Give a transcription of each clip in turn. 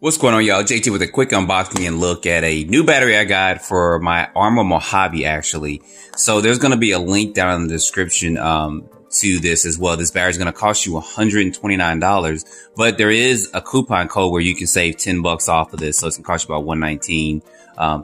What's going on, y'all? JT with a quick unboxing and look at a new battery I got for my Armor Mojave, actually. So there's going to be a link down in the description to this as well. This battery is going to cost you $129, but there is a coupon code where you can save $10 off of this. So it's going to cost you about $119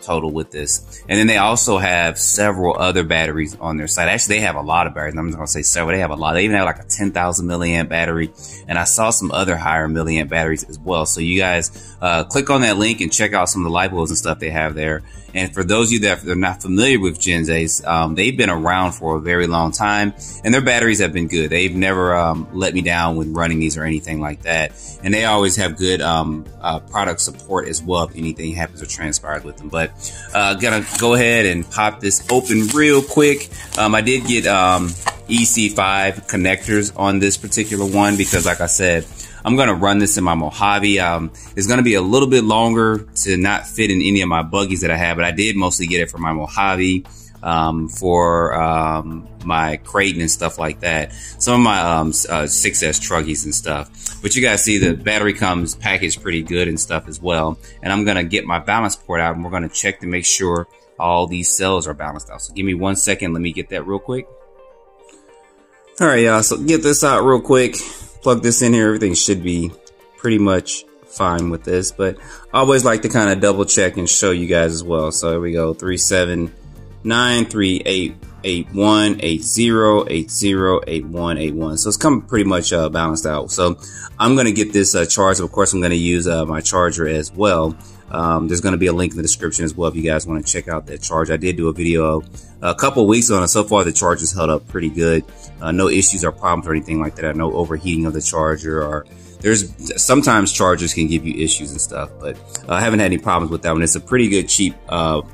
total with this. And then they also have several other batteries on their site. Actually, they have a lot of batteries. I'm not going to say several. They have a lot. They even have like a 10,000 milliamp battery. And I saw some other higher milliamp batteries as well. So you guys click on that link and check out some of the Lipos and stuff they have there. And for those of you that are not familiar with GensAce, they've been around for a very long time, and their batteries have been good. They've never let me down when running these or anything like that. And they always have good product support as well if anything happens or transpires with them. But gonna go ahead and pop this open real quick. I did get EC5 connectors on this particular one because, like I said, I'm going to run this in my Mojave. It's going to be a little bit longer to not fit in any of my buggies that I have, but I did mostly get it for my Mojave, for my Creighton and stuff like that. Some of my 6S truggies and stuff. But you guys see the battery comes packaged pretty good and stuff as well. And I'm going to get my balance port out and we're going to check to make sure all these cells are balanced out. So give me 1 second. Let me get that real quick. All right, y'all. So get this out real quick. Plug this in here. Everything should be pretty much fine with this, but I always like to kind of double check and show you guys as well. So here we go. 379388180808181. So it's coming pretty much balanced out. So I'm going to get this charged. Of course, I'm going to use my charger as well. There's going to be a link in the description as well if you guys want to check out that charge. I did do a video a couple of weeks on it. So far, the charge has held up pretty good. No issues or problems or anything like that. No overheating of the charger, or there's sometimes chargers can give you issues and stuff, but I haven't had any problems with that one. It's a pretty good cheap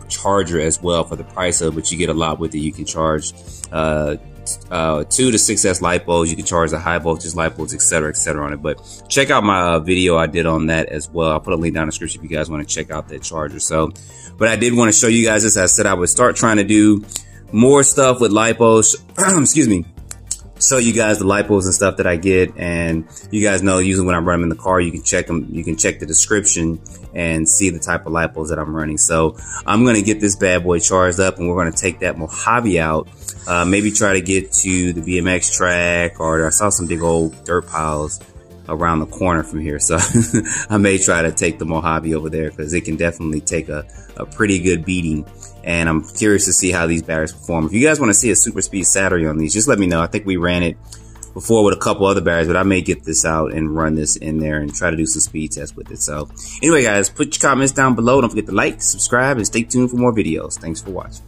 charger as well for the price of, but you get a lot with it. You can charge 2 to 6S Lipos. You can charge the high voltage Lipos, etc., on it. But check out my video I did on that as well. I'll put a link down in the description if you guys want to check out that charger. So, but I did want to show you guys this. I said I would start trying to do more stuff with Lipos. Excuse me. Show you guys the Lipos and stuff that I get, and you guys know usually when I'm running in the car, you can check them. You can check the description and see the type of Lipos that I'm running. So I'm going to get this bad boy charged up, and we're going to take that Mojave out. Maybe try to get to the BMX track, or I saw some big old dirt piles around the corner from here. So I may try to take the Mojave over there because it can definitely take a pretty good beating. And I'm curious to see how these batteries perform. If you guys want to see a super speed Saturday on these, just let me know. I think we ran it before with a couple other batteries, but I may get this out and run this in there and try to do some speed tests with it. So anyway, guys, put your comments down below. Don't forget to like, subscribe, and stay tuned for more videos. Thanks for watching.